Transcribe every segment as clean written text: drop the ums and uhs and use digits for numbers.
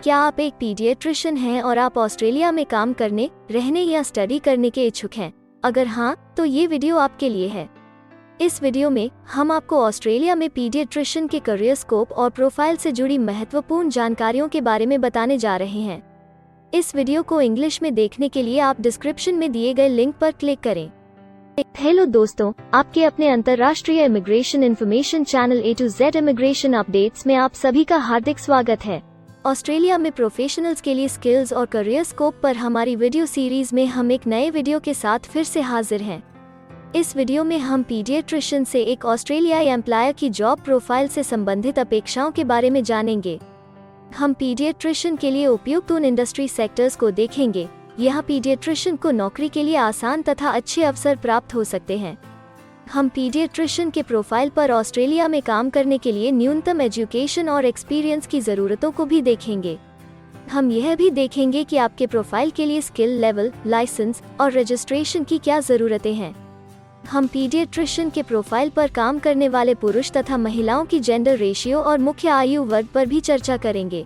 क्या आप एक पीडियाट्रिशियन हैं और आप ऑस्ट्रेलिया में काम करने, रहने या स्टडी करने के इच्छुक हैं? अगर हाँ, तो ये वीडियो आपके लिए है। इस वीडियो में हम आपको ऑस्ट्रेलिया में पीडियाट्रिशियन के करियर स्कोप और प्रोफाइल से जुड़ी महत्वपूर्ण जानकारियों के बारे में बताने जा रहे हैं। इस वीडियो को इंग्लिश में देखने के लिए आप डिस्क्रिप्शन में दिए गए लिंक पर क्लिक करें। हेलो दोस्तों, आपके अपने अंतर्राष्ट्रीय immigration information channel A to Z immigration updates में आप सभी का हार्दिक स्वागत है। ऑस्ट्रेलिया में प्रोफेशनल्स के लिए स्किल्स और करियर स्कोप पर हमारी वीडियो सीरीज में हम एक नए वीडियो के साथ फिर से हाजिर हैं। इस वीडियो में हम पीडियाट्रिशियन से एक ऑस्ट्रेलियाई एम्प्लॉयर की जॉब प्रोफाइल से संबंधित अपेक्षाओं के बारे में जानेंगे। हम पीडियाट्रिशियन के लिए उपयुक्त उन इंडस्ट्री सेक्टर्स को देखेंगे। यहाँ पीडियाट्रिशियन को नौकरी के लिए आसान तथा अच्छे अवसर प्राप्त हो सकते हैं। हम पीडियाट्रिशियन के प्रोफाइल पर ऑस्ट्रेलिया में काम करने के लिए न्यूनतम एजुकेशन और एक्सपीरियंस की ज़रूरतों को भी देखेंगे। हम यह भी देखेंगे कि आपके प्रोफाइल के लिए स्किल लेवल, लाइसेंस और रजिस्ट्रेशन की क्या ज़रूरतें हैं। हम पीडियाट्रिशियन के प्रोफाइल पर काम करने वाले पुरुष तथा महिलाओं की जेंडर रेशियो और मुख्य आयु वर्ग पर भी चर्चा करेंगे।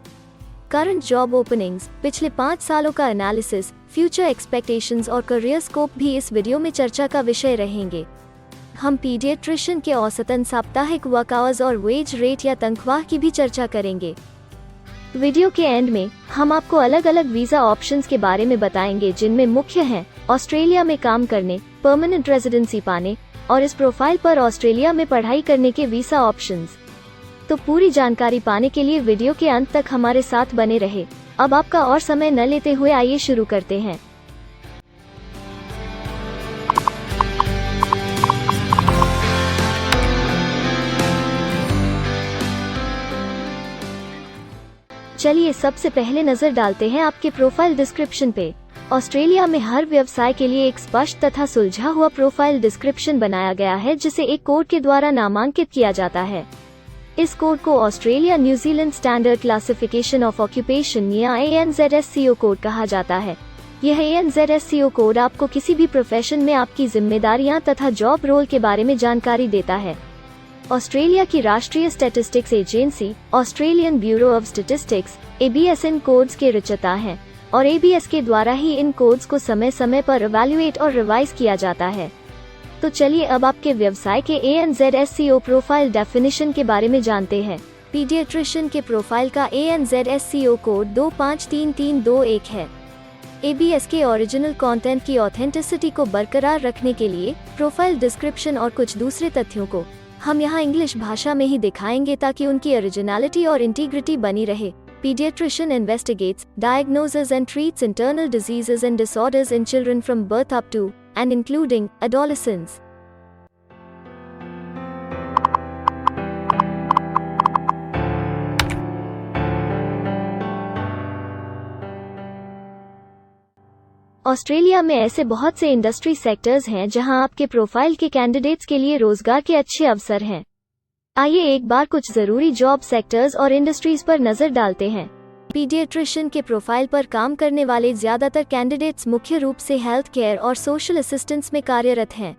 करंट जॉब ओपनिंग्स, पिछले 5 सालों का एनालिसिस, फ्यूचर एक्सपेक्टेशंस और करियर स्कोप भी इस वीडियो में चर्चा का विषय रहेंगे। हम पीडियाट्रिशियन के औसतन साप्ताहिक वर्क आवर्स और वेज रेट या तनख्वाह की भी चर्चा करेंगे। वीडियो के एंड में हम आपको अलग अलग वीजा ऑप्शंस के बारे में बताएंगे, जिनमें मुख्य हैं ऑस्ट्रेलिया में काम करने, परमानेंट रेजिडेंसी पाने और इस प्रोफाइल पर ऑस्ट्रेलिया में पढ़ाई करने के वीजा ऑप्शंस। तो पूरी जानकारी पाने के लिए वीडियो के अंत तक हमारे साथ बने रहे। अब आपका और समय न लेते हुए आइए शुरू करते हैं। चलिए सबसे पहले नजर डालते हैं आपके प्रोफाइल डिस्क्रिप्शन पे। ऑस्ट्रेलिया में हर व्यवसाय के लिए एक स्पष्ट तथा सुलझा हुआ प्रोफाइल डिस्क्रिप्शन बनाया गया है, जिसे एक कोड के द्वारा नामांकित किया जाता है। इस कोड को Australia New Zealand standard classification of occupation या ANZSCO कोड कहा जाता है। यह ANZSCO कोड आपको किसी भी प्रोफेशन में आपकी जिम्मेदारियां तथा जॉब रोल के बारे में जानकारी देता है। ऑस्ट्रेलिया की राष्ट्रीय statistics agency, Australian bureau of statistics, ABS in codes के रचयिता हैं और ABS के द्वारा ही इन कोड्स को समय समय पर इवैल्यूएट और रिवाइज किया जाता है। तो चलिए अब आपके व्यवसाय के ANZSCO प्रोफाइल डेफिनेशन के बारे में जानते हैं। पीडियाट्रिशियन के प्रोफाइल का ANZSCO कोड 253321 है। ABS के ओरिजिनल कंटेंट की ऑथेंटिसिटी को बरकरार रखने के लिए प्रोफाइल डिस्क्रिप्शन और कुछ दूसरे तथ्यों को हम यहाँ इंग्लिश भाषा में ही दिखाएंगे, ताकि उनकी ओरिजिनलिटी और इंटीग्रिटी बनी रहे। Pediatrician investigates, diagnoses and treats internal diseases and disorders in children from birth up to and including adolescence. Australia में ऐसे बहुत से इंडस्ट्री सेक्टर्स हैं जहां आपके प्रोफाइल के कैंडिडेट्स के लिए रोजगार के अच्छे अवसर हैं। आइए एक बार कुछ जरूरी जॉब सेक्टर्स और इंडस्ट्रीज पर नजर डालते हैं। पीडियाट्रिशियन के प्रोफाइल पर काम करने वाले ज्यादातर कैंडिडेट्स मुख्य रूप से हेल्थ केयर और सोशल असिस्टेंस में कार्यरत हैं।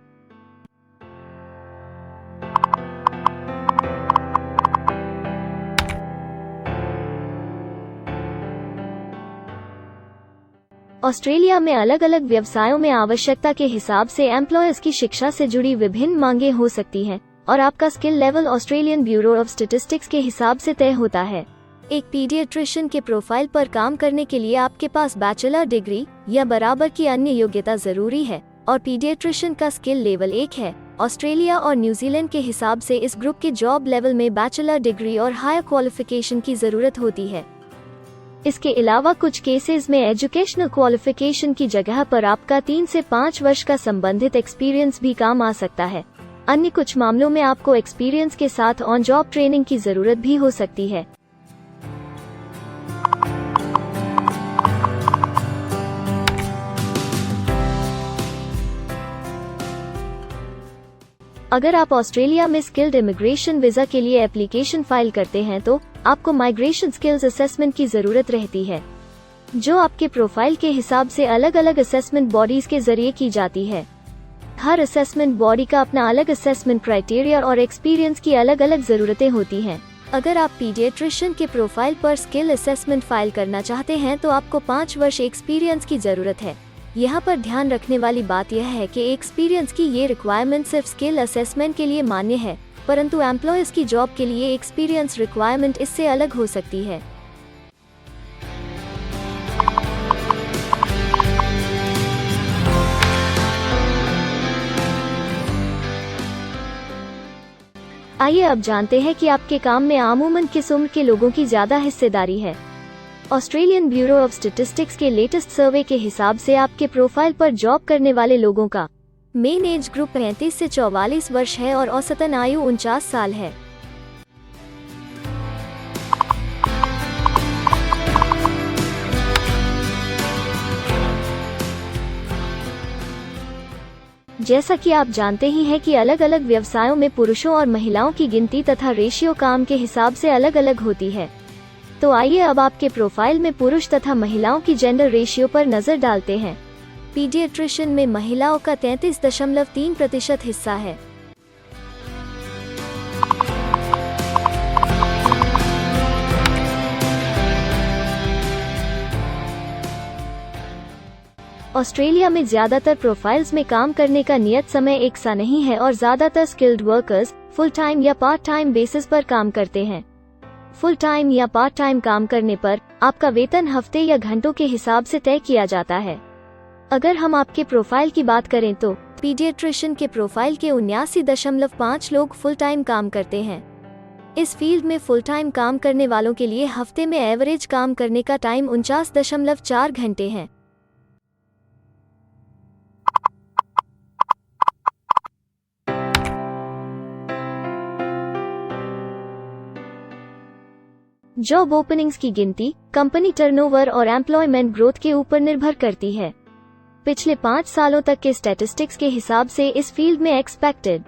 ऑस्ट्रेलिया में अलग अलग व्यवसायों में आवश्यकता के हिसाब से एम्प्लॉयर्स की शिक्षा से जुड़ी विभिन्न मांगें हो सकती हैं और आपका skill level Australian bureau of statistics के हिसाब से तय होता है। एक पीडियाट्रिशियन के प्रोफाइल पर काम करने के लिए आपके पास बैचलर डिग्री या बराबर की अन्य योग्यता जरूरी है और पीडियाट्रिशियन का स्किल लेवल 1 है। ऑस्ट्रेलिया और न्यूजीलैंड के हिसाब से इस ग्रुप के जॉब लेवल में बैचलर डिग्री और हायर क्वालिफिकेशन की जरूरत होती है। इसके अलावा कुछ केसेस में एजुकेशनल क्वालिफिकेशन की जगह पर आपका 3 से 5 वर्ष का संबंधित एक्सपीरियंस भी काम आ सकता है। अन्य कुछ मामलों में आपको एक्सपीरियंस के साथ ऑन जॉब ट्रेनिंग की जरूरत भी हो सकती है। अगर आप ऑस्ट्रेलिया में स्किल्ड इमिग्रेशन वीजा के लिए एप्लीकेशन फाइल करते हैं तो आपको माइग्रेशन स्किल्स असेसमेंट की जरूरत रहती है, जो आपके प्रोफाइल के हिसाब से अलग अलग असेसमेंट बॉडीज के जरिए की जाती है। हर असेसमेंट बॉडी का अपना अलग असेसमेंट क्राइटेरिया और एक्सपीरियंस की अलग अलग जरूरतें होती हैं। अगर आप पीडियाट्रिशियन के प्रोफाइल पर स्किल असेसमेंट फाइल करना चाहते हैं तो आपको 5 वर्ष एक्सपीरियंस की ज़रूरत है। यहाँ पर ध्यान रखने वाली बात यह है कि एक्सपीरियंस की ये रिक्वायरमेंट सिर्फ स्किल असेसमेंट के लिए मान्य है, परंतु एम्प्लॉयर्स की जॉब के लिए एक्सपीरियंस रिक्वायरमेंट इससे अलग हो सकती है। आइए अब जानते हैं कि आपके काम में आमूमन किस उम्र के लोगों की ज्यादा हिस्सेदारी है। ऑस्ट्रेलियन ब्यूरो ऑफ स्टैटिस्टिक्स के लेटेस्ट सर्वे के हिसाब से आपके प्रोफाइल पर जॉब करने वाले लोगों का मेन एज ग्रुप 35 से 44 वर्ष है और औसतन आयु 49 साल है। जैसा कि आप जानते ही हैं कि अलग अलग व्यवसायों में पुरुषों और महिलाओं की गिनती तथा रेशियो काम के हिसाब से अलग अलग होती है। तो आइए अब आपके प्रोफाइल में पुरुष तथा महिलाओं की जेंडर रेशियो पर नजर डालते हैं। पीडियाट्रिशियन में महिलाओं का 33.3% हिस्सा है। ऑस्ट्रेलिया में ज्यादातर प्रोफाइल्स में काम करने का नियत समय एक सा नहीं है और ज्यादातर स्किल्ड वर्कर्स फुल टाइम या पार्ट टाइम बेसिस पर काम करते हैं। फुल टाइम या पार्ट टाइम काम करने पर आपका वेतन हफ्ते या घंटों के हिसाब से तय किया जाता है। अगर हम आपके प्रोफाइल की बात करें तो पीडियाट्रिशियन के प्रोफाइल के 79.5 लोग फुल टाइम काम करते हैं। इस फील्ड में फुल टाइम काम करने वालों के लिए हफ्ते में एवरेज काम करने का टाइम 49.4 घंटे है। जॉब ओपनिंग्स की गिनती कंपनी टर्नओवर और एम्प्लॉयमेंट ग्रोथ के ऊपर निर्भर करती है। पिछले 5 सालों तक के स्टैटिस्टिक्स के हिसाब से इस फील्ड में एक्सपेक्टेड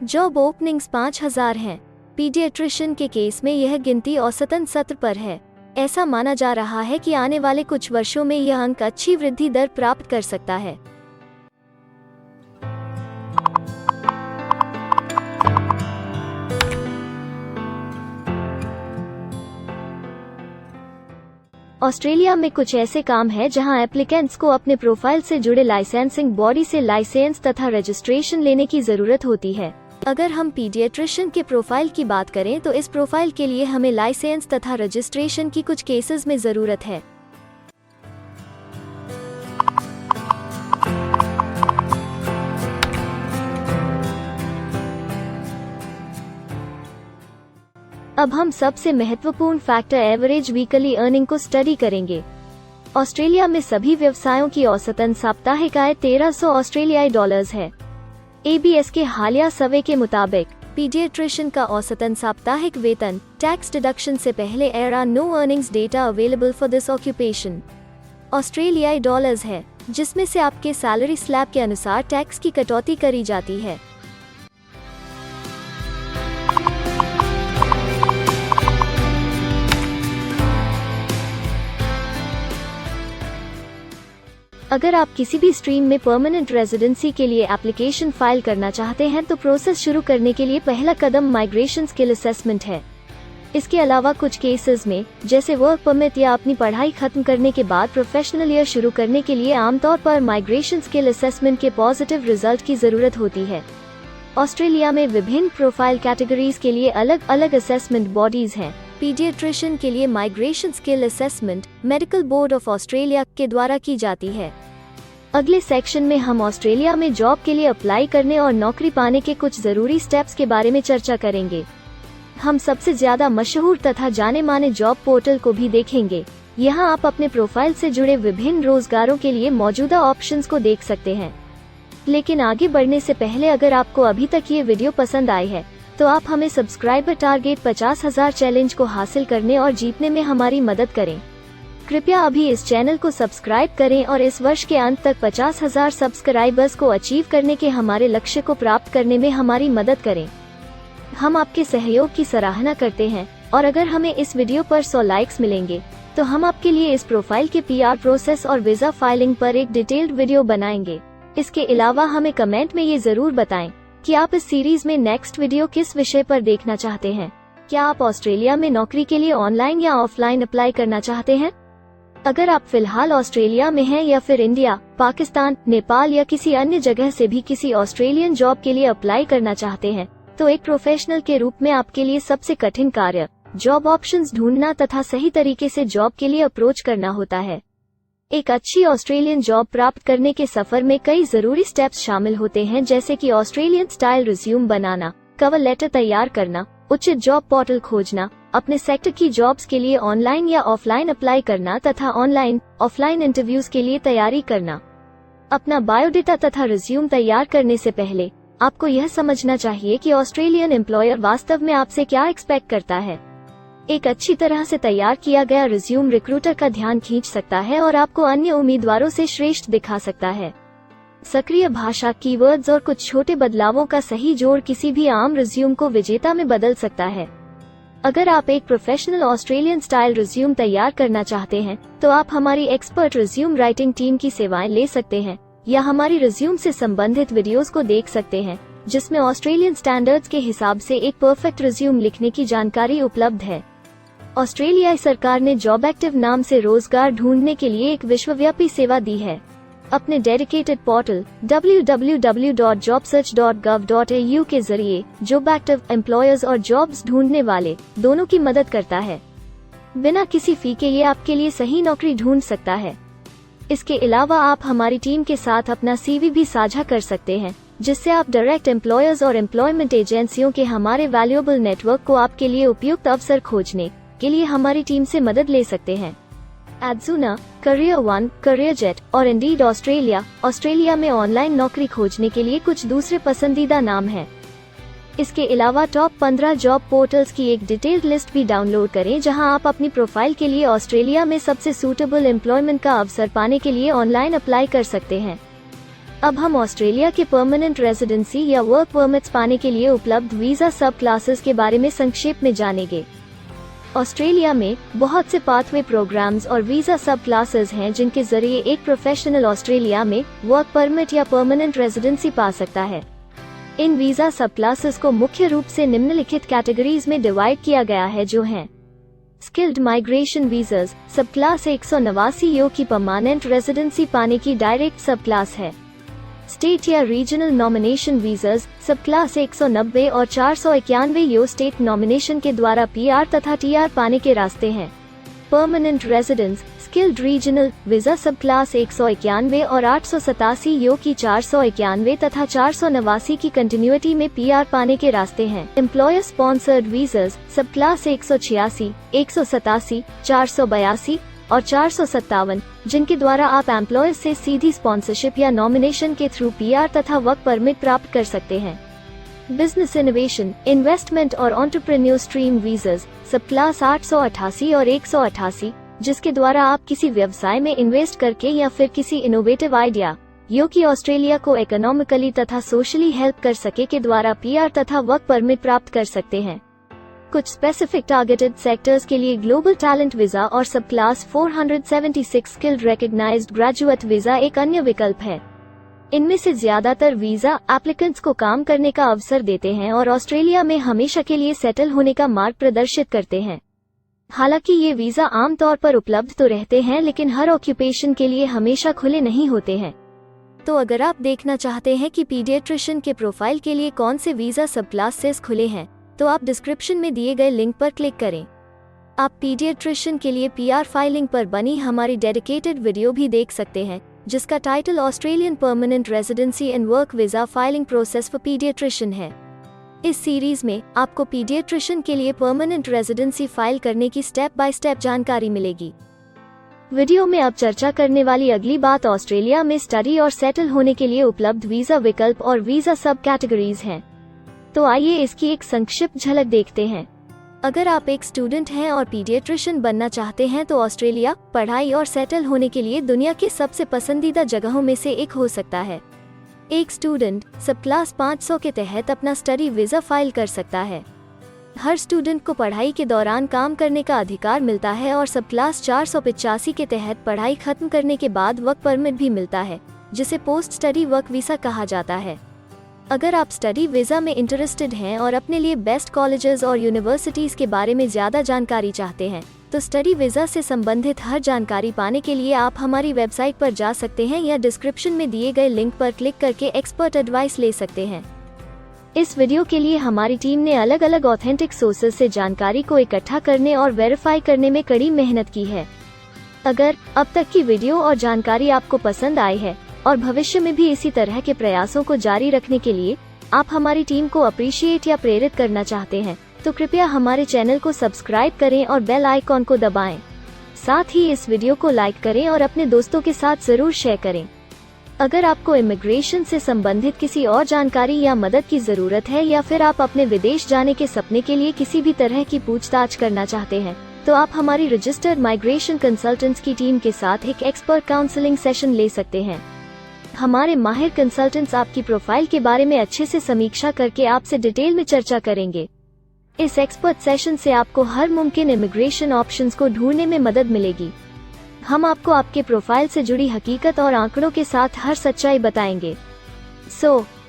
जॉब ओपनिंग्स 5000 हैं। पीडियाट्रिशियन के केस में यह गिनती औसतन 70 पर है। ऐसा माना जा रहा है कि आने वाले कुछ वर्षों में यह अंक अच्छी वृद्धि दर प्राप्त कर सकता है। ऑस्ट्रेलिया में कुछ ऐसे काम हैं जहां एप्लीकेंट्स को अपने प्रोफाइल से जुड़े लाइसेंसिंग बॉडी से लाइसेंस तथा रजिस्ट्रेशन लेने की जरूरत होती है। अगर हम पीडियाट्रिशियन के प्रोफाइल की बात करें तो इस प्रोफाइल के लिए हमें लाइसेंस तथा रजिस्ट्रेशन की कुछ केसेस में जरूरत है। अब हम सबसे महत्वपूर्ण फैक्टर एवरेज वीकली अर्निंग को स्टडी करेंगे। ऑस्ट्रेलिया में सभी व्यवसायों की औसतन साप्ताहिक आय 1300 ऑस्ट्रेलियाई डॉलर्स है। ABS के हालिया सर्वे के मुताबिक पीडियाट्रिशियन का औसतन साप्ताहिक वेतन टैक्स डिडक्शन से पहले no earnings data available for this occupation ऑस्ट्रेलियाई डॉलर्स है, जिसमें से आपके सैलरी स्लैब के अनुसार टैक्स की कटौती करी जाती है। अगर आप किसी भी स्ट्रीम में परमानेंट रेजिडेंसी के लिए एप्लीकेशन फाइल करना चाहते हैं तो प्रोसेस शुरू करने के लिए पहला कदम माइग्रेशन स्किल असेसमेंट है। इसके अलावा कुछ केसेस में जैसे वर्क परमिट या अपनी पढ़ाई खत्म करने के बाद प्रोफेशनल ईयर शुरू करने के लिए आमतौर पर माइग्रेशन स्किल असेसमेंट के पॉजिटिव रिजल्ट की जरूरत होती है। ऑस्ट्रेलिया में विभिन्न प्रोफाइल कैटेगरीज के लिए अलग अलग असेसमेंट बॉडीज हैं। पीडियाट्रिशियन के लिए migration skill assessment medical board of Australia के द्वारा की जाती है। अगले सेक्शन में हम ऑस्ट्रेलिया में जॉब के लिए अप्लाई करने और नौकरी पाने के कुछ जरूरी स्टेप्स के बारे में चर्चा करेंगे। हम सबसे ज्यादा मशहूर तथा जाने माने जॉब पोर्टल को भी देखेंगे। यहाँ आप अपने प्रोफाइल से जुड़े विभिन्न रोजगारों के लिए मौजूदा ऑप्शंस को देख सकते हैं। लेकिन आगे बढ़ने से पहले अगर आपको अभी तक ये वीडियो पसंद आई है तो आप हमें सब्सक्राइबर टारगेट 50,000 चैलेंज को हासिल करने और जीतने में हमारी मदद करें। कृपया अभी इस चैनल को सब्सक्राइब करें और इस वर्ष के अंत तक 50,000 सब्सक्राइबर्स को अचीव करने के हमारे लक्ष्य को प्राप्त करने में हमारी मदद करें। हम आपके सहयोग की सराहना करते हैं और अगर हमें इस वीडियो पर 100 लाइक्स मिलेंगे तो हम आपके लिए इस प्रोफाइल के PR प्रोसेस और वीजा फाइलिंग पर एक डिटेल्ड वीडियो बनाएंगे। इसके अलावा हमें कमेंट में ये जरूर बताएं कि आप इस सीरीज में नेक्स्ट वीडियो किस विषय पर देखना चाहते हैं। क्या आप ऑस्ट्रेलिया में नौकरी के लिए ऑनलाइन या ऑफलाइन अप्लाई करना चाहते हैं? अगर आप फिलहाल ऑस्ट्रेलिया में हैं या फिर इंडिया, पाकिस्तान, नेपाल या किसी अन्य जगह से भी किसी ऑस्ट्रेलियन जॉब के लिए अप्लाई करना चाहते हैं, तो एक प्रोफेशनल के रूप में आपके लिए सबसे कठिन कार्य जॉब ऑप्शंस ढूंढना तथा सही तरीके से जॉब के लिए अप्रोच करना होता है। एक अच्छी ऑस्ट्रेलियन जॉब प्राप्त करने के सफर में कई जरूरी स्टेप्स शामिल होते हैं, जैसे कि ऑस्ट्रेलियन स्टाइल रिज्यूम बनाना, कवर लेटर तैयार करना, उचित जॉब पोर्टल खोजना, अपने सेक्टर की जॉब्स के लिए ऑनलाइन या ऑफलाइन अप्लाई करना तथा ऑनलाइन ऑफलाइन इंटरव्यूज के लिए तैयारी करना। अपना बायोडेटा तथा रिज्यूम तैयार करने से पहले आपको यह समझना चाहिए कि ऑस्ट्रेलियन एम्प्लॉयर वास्तव में आपसे क्या एक्सपेक्ट करता है। एक अच्छी तरह से तैयार किया गया रिज्यूम रिक्रूटर का ध्यान खींच सकता है और आपको अन्य उम्मीदवारों से श्रेष्ठ दिखा सकता है। सक्रिय भाषा, कीवर्ड्स और कुछ छोटे बदलावों का सही जोड़ किसी भी आम रिज्यूम को विजेता में बदल सकता है। अगर आप एक प्रोफेशनल ऑस्ट्रेलियन स्टाइल रिज्यूम तैयार करना चाहते हैं, तो आप हमारी एक्सपर्ट रिज्यूम राइटिंग टीम की सेवाएं ले सकते हैं या हमारी रिज्यूम से संबंधित वीडियोस को देख सकते हैं, जिसमें ऑस्ट्रेलियन स्टैंडर्ड्स के हिसाब से एक परफेक्ट रिज्यूम लिखने की जानकारी उपलब्ध है। ऑस्ट्रेलियाई सरकार ने जॉब एक्टिव नाम से रोजगार ढूंढने के लिए एक विश्वव्यापी सेवा दी है। अपने डेडिकेटेड पोर्टल www.jobsearch.gov.au के जरिए जॉब एक्टिव एम्प्लॉयर्स और जॉब्स ढूंढने वाले दोनों की मदद करता है। बिना किसी फी के ये आपके लिए सही नौकरी ढूंढ सकता है। इसके अलावा आप हमारी टीम के साथ अपना CV भी साझा कर सकते हैं, जिससे आप डायरेक्ट एम्प्लॉयर्स और एम्प्लॉयमेंट एजेंसियों के हमारे वैल्यूएबल नेटवर्क को आपके लिए उपयुक्त अवसर खोजने के लिए हमारी टीम से मदद ले सकते हैं। एडजुना, करियर वन, करियरजेट और इंडीड ऑस्ट्रेलिया में ऑनलाइन नौकरी खोजने के लिए कुछ दूसरे पसंदीदा नाम हैं। इसके अलावा टॉप 15 जॉब पोर्टल्स की एक डिटेल्ड लिस्ट भी डाउनलोड करें, जहां आप अपनी प्रोफाइल के लिए ऑस्ट्रेलिया में सबसे सूटेबल एम्प्लॉयमेंट का अवसर पाने के लिए ऑनलाइन अप्लाई कर सकते हैं। अब हम ऑस्ट्रेलिया के परमानेंट रेजिडेंसी या वर्क परमिट्स पाने के लिए उपलब्ध वीजा सब क्लासेस के बारे में संक्षेप में जानेंगे। ऑस्ट्रेलिया में बहुत से पाथवे प्रोग्राम्स और वीजा सब क्लासेस हैं, जिनके जरिए एक प्रोफेशनल ऑस्ट्रेलिया में वर्क परमिट या परमानेंट रेजिडेंसी पा सकता है। इन वीजा सब क्लासेस को मुख्य रूप से निम्नलिखित कैटेगरीज में डिवाइड किया गया है, जो हैं स्किल्ड माइग्रेशन वीजास सब क्लास 189 यो की परमानेंट रेजिडेंसी पाने की डायरेक्ट सब क्लास है। स्टेट या रीजनल नॉमिनेशन वीजास सब क्लास 190 और 491 यो स्टेट नॉमिनेशन के द्वारा PR तथा TR पाने के रास्ते हैं। Permanent residence skilled regional visa सब क्लास 191 और 887 यो की 491 तथा 489 की कंटिन्यूटी में PR पाने के रास्ते हैं। एम्प्लॉयर स्पॉन्सर्ड वीजास सब क्लास 186, 187, 482 और 457, जिनके द्वारा आप एम्प्लॉयर से सीधी स्पॉन्सरशिप या नॉमिनेशन के थ्रू PR तथा वर्क परमिट प्राप्त कर सकते हैं। बिजनेस इनोवेशन, इन्वेस्टमेंट और एंटरप्रेन्योर स्ट्रीम वीजास सब क्लास 888 और 188, जिसके द्वारा आप किसी व्यवसाय में इन्वेस्ट करके या फिर किसी इनोवेटिव आइडिया यो कि ऑस्ट्रेलिया को इकोनॉमिकली तथा सोशली हेल्प कर सके के द्वारा PR तथा वर्क परमिट प्राप्त कर सकते हैं। कुछ स्पेसिफिक टारगेटेड सेक्टर्स के लिए ग्लोबल टैलेंट वीजा और subclass 476 skilled recognised graduate visa एक अन्य विकल्प है। इनमें से ज्यादातर वीजा एप्लीकेंट्स को काम करने का अवसर देते हैं और ऑस्ट्रेलिया में हमेशा के लिए सेटल होने का मार्ग प्रदर्शित करते हैं। हालांकि ये वीजा आमतौर पर उपलब्ध तो रहते हैं, लेकिन हर ऑक्यूपेशन के लिए हमेशा खुले नहीं होते हैं। तो अगर आप देखना चाहते हैं कि पीडियाट्रिशियन के प्रोफाइल के लिए कौन से वीजा सब क्लासेस खुले हैं, तो आप डिस्क्रिप्शन में दिए गए लिंक पर क्लिक करें। आप पीडियाट्रिशियन के लिए PR फाइलिंग पर बनी हमारी डेडिकेटेड वीडियो भी देख सकते हैं, जिसका title Australian permanent residency and work visa filing process for paediatrician है। इस सीरीज में आपको पीडियाट्रिशियन के लिए परमानेंट रेजिडेंसी फाइल करने की स्टेप बाय स्टेप जानकारी मिलेगी। वीडियो में अब चर्चा करने वाली अगली बात ऑस्ट्रेलिया में स्टडी और सेटल होने के लिए उपलब्ध वीजा विकल्प और वीजा सब कैटेगरीज हैं। तो आइए इसकी एक संक्षिप्त झलक देखते हैं। अगर आप एक स्टूडेंट हैं और पीडियाट्रिशियन बनना चाहते हैं, तो ऑस्ट्रेलिया पढ़ाई और सेटल होने के लिए दुनिया की सबसे पसंदीदा जगहों में से एक हो सकता है। एक स्टूडेंट सब क्लास 500 के तहत अपना स्टडी वीजा फाइल कर सकता है। हर स्टूडेंट को पढ़ाई के दौरान काम करने का अधिकार मिलता है और सब क्लास 485 के तहत पढ़ाई खत्म करने के बाद वर्क परमिट भी मिलता है, जिसे पोस्ट स्टडी वर्क वीजा कहा जाता है। अगर आप स्टडी वीज़ा में इंटरेस्टेड हैं और अपने लिए बेस्ट कॉलेजेस और यूनिवर्सिटीज़ के बारे में ज़्यादा जानकारी चाहते हैं, तो स्टडी वीज़ा से संबंधित हर जानकारी पाने के लिए आप हमारी वेबसाइट पर जा सकते हैं या डिस्क्रिप्शन में दिए गए लिंक पर क्लिक करके एक्सपर्ट एडवाइस ले सकते हैं। इस वीडियो के लिए हमारी टीम ने अलग अलग ऑथेंटिक सोर्सेज से जानकारी को इकट्ठा करने और वेरीफाई करने में कड़ी मेहनत की है। अगर अब तक की वीडियो और जानकारी आपको पसंद आई है और भविष्य में भी इसी तरह के प्रयासों को जारी रखने के लिए आप हमारी टीम को अप्रिशिएट या प्रेरित करना चाहते हैं, तो कृपया हमारे चैनल को सब्सक्राइब करें और बेल आइकॉन को दबाएं। साथ ही इस वीडियो को लाइक करें और अपने दोस्तों के साथ जरूर शेयर करें। अगर आपको इमिग्रेशन से संबंधित किसी और जानकारी या मदद की जरूरत है या फिर आप अपने विदेश जाने के सपने के लिए किसी भी तरह की पूछताछ करना चाहते हैं, तो आप हमारी रजिस्टर्ड माइग्रेशन कंसल्टेंट्स की टीम के साथ एक एक्सपर्ट काउंसलिंग सेशन ले सकते हैं। हमारे माहिर कंसल्टेंट्स आपकी प्रोफाइल के बारे में अच्छे से समीक्षा करके आपसे डिटेल में चर्चा करेंगे। इस एक्सपर्ट सेशन से आपको हर मुमकिन इमिग्रेशन ऑप्शंस को ढूंढने में मदद मिलेगी। हम आपको आपके प्रोफाइल से जुड़ी हकीकत और आंकड़ों के साथ हर सच्चाई बताएंगे।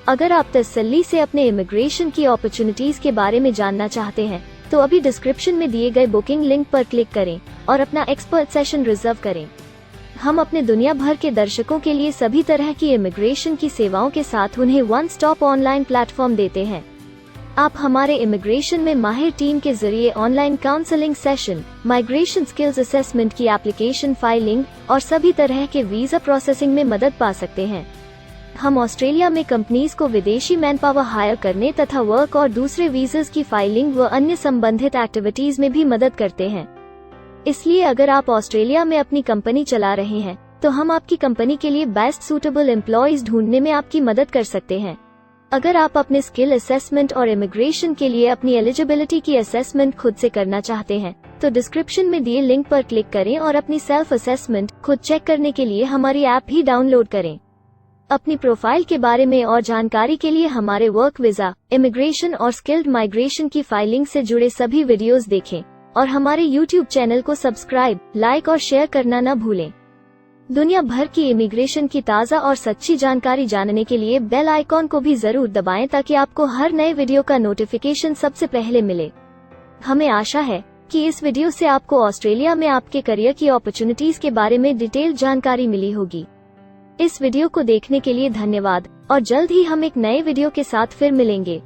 अगर आप तसल्ली से अपने इमिग्रेशन की अपॉर्चुनिटीज के बारे में जानना चाहते हैं, तो अभी डिस्क्रिप्शन में दिए गए बुकिंग लिंक पर क्लिक करें और अपना एक्सपर्ट सेशन रिजर्व करें। हम अपने दुनिया भर के दर्शकों के लिए सभी तरह की इमिग्रेशन की सेवाओं के साथ उन्हें वन स्टॉप ऑनलाइन प्लेटफॉर्म देते हैं। आप हमारे इमिग्रेशन में माहिर टीम के जरिए online counselling session, migration skills assessment की एप्लीकेशन फाइलिंग और सभी तरह के वीजा प्रोसेसिंग में मदद पा सकते हैं। हम ऑस्ट्रेलिया में कंपनीज को विदेशी मैन पावर हायर करने तथा वर्क और दूसरे वीजास की फाइलिंग व अन्य संबंधित एक्टिविटीज में भी मदद करते हैं। इसलिए अगर आप ऑस्ट्रेलिया में अपनी कंपनी चला रहे हैं, तो हम आपकी कंपनी के लिए बेस्ट सूटेबल एम्प्लॉयज ढूंढने में आपकी मदद कर सकते हैं। अगर आप अपने स्किल असेसमेंट और इमिग्रेशन के लिए अपनी एलिजिबिलिटी की असेसमेंट खुद से करना चाहते हैं, तो डिस्क्रिप्शन में दिए लिंक पर क्लिक करें और अपनी सेल्फ असेसमेंट खुद चेक करने के लिए हमारी ऐप भी डाउनलोड करें। अपनी प्रोफाइल के बारे में और जानकारी के लिए हमारे वर्क वीजा, इमिग्रेशन और स्किल्ड माइग्रेशन की फाइलिंग से जुड़े सभी वीडियोस देखें और हमारे YouTube चैनल को सब्सक्राइब, लाइक और शेयर करना न भूलें। दुनिया भर की इमिग्रेशन की ताज़ा और सच्ची जानकारी जानने के लिए बेल आइकॉन को भी जरूर दबाएं ताकि आपको हर नए वीडियो का नोटिफिकेशन सबसे पहले मिले। हमें आशा है कि इस वीडियो से आपको ऑस्ट्रेलिया में आपके करियर की अपॉर्चुनिटीज के बारे में डिटेल जानकारी मिली होगी। इस वीडियो को देखने के लिए धन्यवाद और जल्द ही हम एक नए वीडियो के साथ फिर मिलेंगे।